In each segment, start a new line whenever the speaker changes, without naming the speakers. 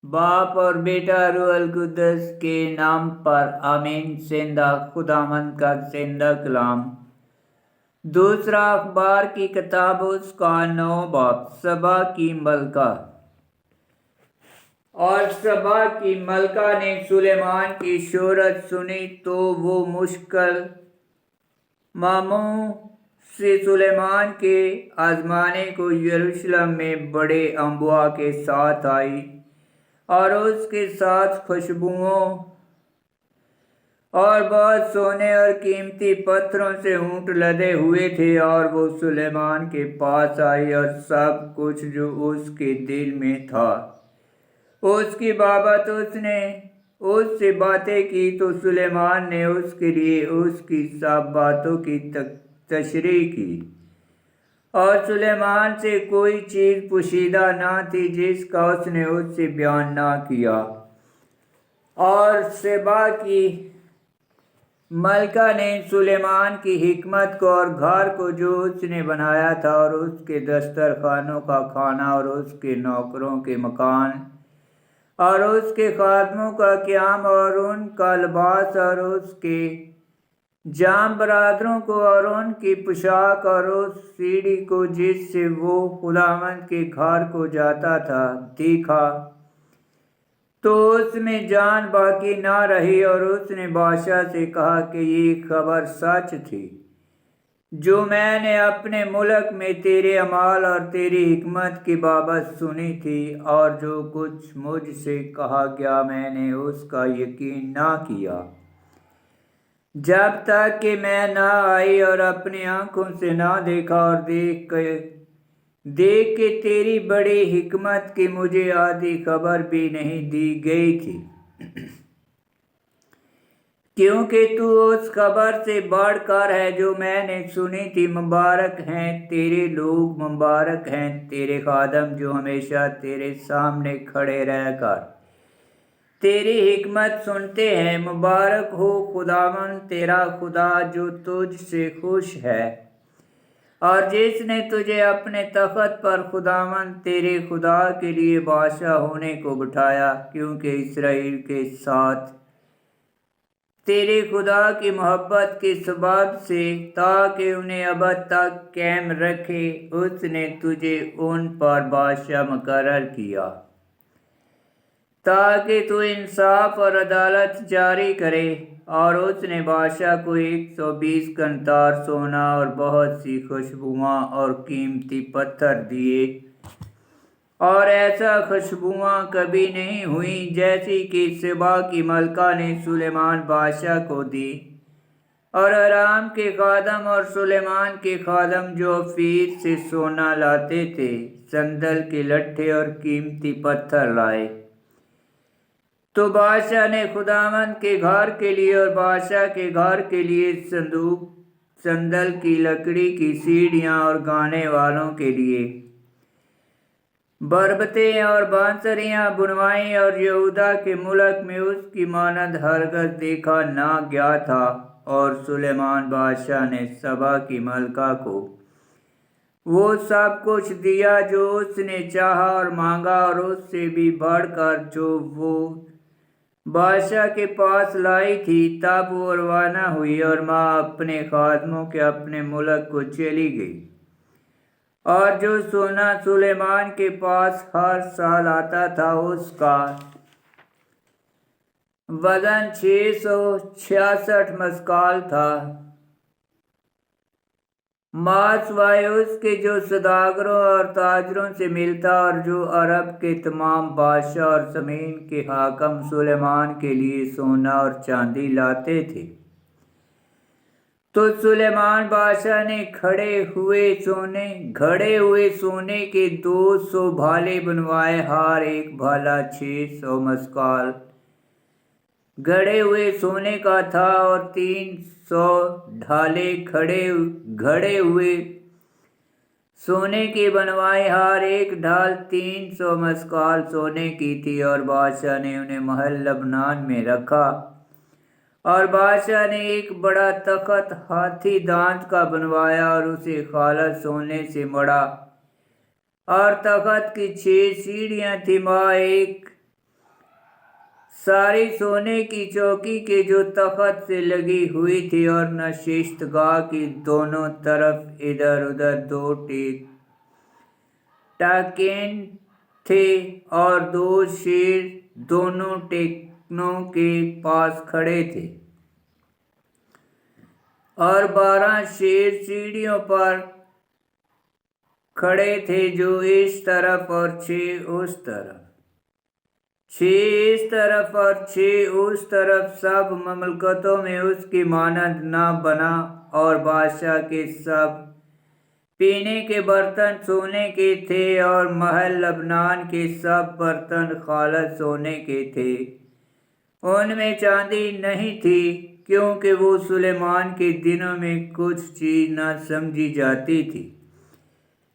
बाप और बेटा रूह अल कुद्दस के नाम पर आमीन। सेंधा खुदावंद का सेंधा कलाम। दूसरा अखबार की किताब उसका 9 बाब। सबा की मलका। और सबा की मलका ने सुलेमान की शोहरत सुनी तो वो मुश्किल मामू से सुलेमान के आजमाने को यरूशलेम में बड़े अम्बुआ के साथ आई और उसके साथ खुशबुओं और बहुत सोने और कीमती पत्थरों से ऊंट लदे हुए थे। और वो सुलेमान के पास आई और सब कुछ जो उसके दिल में था उसकी बाबत उसने उससे बातें की। तो सुलेमान ने उसके लिए उसकी सब बातों की तशरीह की। और सुलेमान से कोई चीज़ पोशीदा ना थी जिसका उसने उससे बयान ना किया। और सेबा की मलका ने सुलेमान की हिकमत को और घर को जो उसने बनाया था और उसके दस्तरखानों का खाना और उसके नौकरों के मकान और उसके खादमों का क़याम और उनका लिबास और उसके जाम बरादरों को और उनकी पोशाक और उस सीढ़ी को जिससे वो खुदावंद के घर को जाता था देखा तो उसमें जान बाकी ना रही। और उसने बादशाह से कहा कि ये खबर सच थी जो मैंने अपने मुल्क में तेरे अमाल और तेरी हिकमत की बाबत सुनी थी। और जो कुछ मुझसे कहा गया मैंने उसका यकीन ना किया जब तक कि मैं ना आई और अपनी आंखों से ना देखा। और देख के तेरी बड़ी हिकमत की मुझे आधी खबर भी नहीं दी गई थी क्योंकि तू उस खबर से बढ़कर है जो मैंने सुनी थी। मुबारक हैं तेरे लोग, मुबारक हैं तेरे खादम जो हमेशा तेरे सामने खड़े रहकर तेरी हिकमत सुनते हैं। मुबारक हो खुदावन तेरा खुदा जो तुझ से खुश है और जिसने तुझे अपने तख्त पर खुदावन तेरे खुदा के लिए बादशाह होने को बिठाया। क्योंकि इसराइल के साथ तेरे खुदा की मोहब्बत के सबब से ताकि उन्हें अब तक कायम रखे उसने तुझे उन पर बादशाह मुकर्रर किया ताकि तू इंसाफ और अदालत जारी करे। और उसने बादशाह को 120 कंतार सोना और बहुत सी खुशबुआं और कीमती पत्थर दिए। और ऐसा खुशबुआं कभी नहीं हुई जैसी कि सबा की मलका ने सुलेमान बादशाह को दी। और अराम के खादम और सुलेमान के खादम जो अफीर से सोना लाते थे संदल के लट्ठे और कीमती पत्थर लाए। तो बादशाह ने खुदावंद के घर के लिए और बादशाह के घर के लिए संदूक, संदल की लकड़ी की सीढ़ियाँ और गाने वालों के लिए बरबतें और बांसुरियाँ बुनवाई। और यहूदा के मुल्क में उसकी मानद हरगज देखा ना गया था। और सुलेमान बादशाह ने सबा की मलका को वो सब कुछ दिया जो उसने चाहा और मांगा और उससे भी बढ़कर जो वो बादशाह के पास लाई थी। तब वो रवाना हुई और माँ अपने खादमों के अपने मुल्क को चली गई। और जो सोना सुलेमान के पास हर साल आता था उसका वजन 666 मस्काल था। मासवाए उसके जो सदागरों और ताजरों से मिलता और जो अरब के तमाम बादशाह और ज़मीन के हाकम सुलेमान के लिए सोना और चांदी लाते थे। तो सुलेमान बादशाह ने घड़े हुए सोने के 200 भाले बनवाए, हर एक भाला 600 मस्काल गढ़े हुए सोने का था। और 300 ढाले घड़े हुए सोने की बनवाई, हर एक ढाल 300 मस्काल सोने की थी। और बादशाह ने उन्हें महल लबनान में रखा। और बादशाह ने एक बड़ा तख्त हाथी दांत का बनवाया और उसे खालस सोने से मढ़ा। और तख्त की 6 सीढ़ियाँ थी, वहाँ एक ساری سونے کی چوکی کے جو تخت سے لگی ہوئی تھی، اور نشست گاہ کی دونوں طرف ادھر ادھر 2 ٹاکین تھے، اور 2 شیر دونوں ٹیکنوں کے پاس کھڑے تھے، اور 12 شیر سیڑھیوں پر کھڑے تھے، جو اس طرف اور 6 اس طرف، 6 اس طرف اور 6 اس طرف، سب مملکتوں میں اس کی مانند نہ بنا، اور بادشاہ کے سب پینے کے برتن سونے کے تھے، اور محل لبنان کے سب برتن خالص سونے کے تھے، ان میں چاندی نہیں تھی، کیونکہ وہ سلیمان کے دنوں میں کچھ چیز نہ سمجھی جاتی تھی،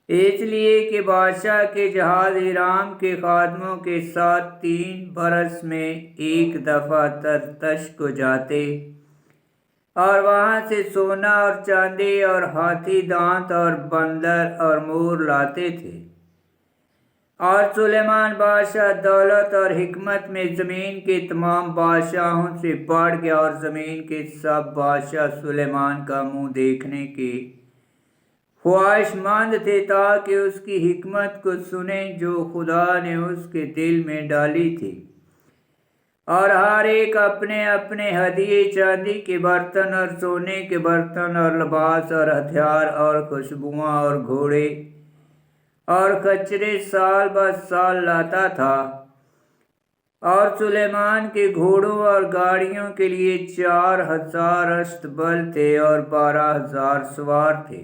اس لیے کہ بادشاہ کے جہاز ہیرام کے خادموں کے ساتھ 3 برس میں ایک دفعہ ترتش کو جاتے، اور وہاں سے سونا اور چاندی اور ہاتھی دانت اور بندر اور مور لاتے تھے۔ اور سلیمان بادشاہ دولت اور حکمت میں زمین کے تمام بادشاہوں سے بڑھ گیا، اور زمین کے سب بادشاہ سلیمان کا منہ دیکھنے کے خواہش مند تھے، تاکہ اس کی حکمت کو سنیں جو خدا نے اس کے دل میں ڈالی تھی، اور ہر ایک اپنے اپنے ہدیے، چاندی کے برتن اور سونے کے برتن اور لباس اور ہتھیار اور خوشبوئیں اور گھوڑے اور خچرے سال بہ سال لاتا تھا، اور سلیمان کے گھوڑوں اور گاڑیوں کے لیے 4000 اشتبل تھے، اور 12000 سوار تھے۔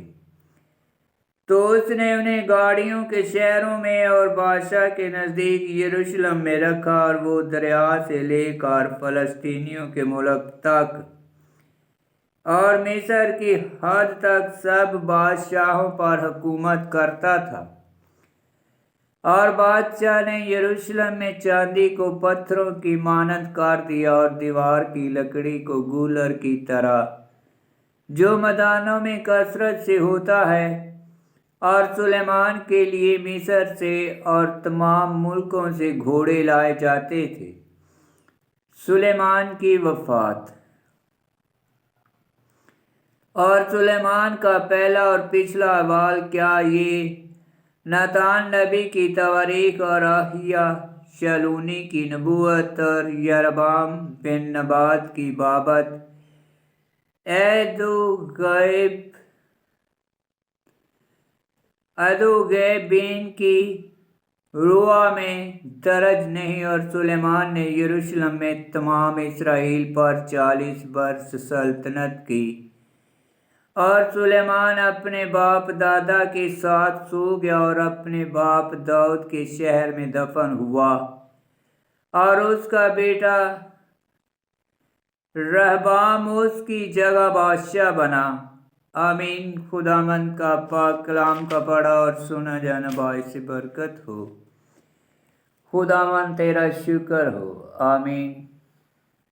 تو اس نے انہیں گاڑیوں کے شہروں میں اور بادشاہ کے نزدیک یروشلم میں رکھا، اور وہ دریا سے لے کر فلسطینیوں کے ملک تک اور مصر کی حد تک سب بادشاہوں پر حکومت کرتا تھا۔ اور بادشاہ نے یروشلم میں چاندی کو پتھروں کی مانند کر دیا، اور دیوار کی لکڑی کو گولر کی طرح جو میدانوں میں کثرت سے ہوتا ہے، اور سلیمان کے لیے مصر سے اور تمام ملکوں سے گھوڑے لائے جاتے تھے۔ سلیمان کی وفات۔ اور سلیمان کا پہلا اور پچھلا احوال کیا، یہ ناتان نبی کی تواریخ اور احیا شالونی کی نبوت اور یربعام بن نبات کی بابت ادوغیبین کی روا میں درج نہیں۔ اور سلیمان نے یروشلم میں تمام اسرائیل پر 40 برس سلطنت کی، اور سلیمان اپنے باپ دادا کے ساتھ سو گیا، اور اپنے باپ داؤد کے شہر میں دفن ہوا، اور اس کا بیٹا رہبام اس کی جگہ بادشاہ بنا۔ آمین۔ خداوند کا پاک کلام کا پڑھا اور سنا جانا باعث برکت ہو۔ خداوند تیرا شکر ہو۔ آمین۔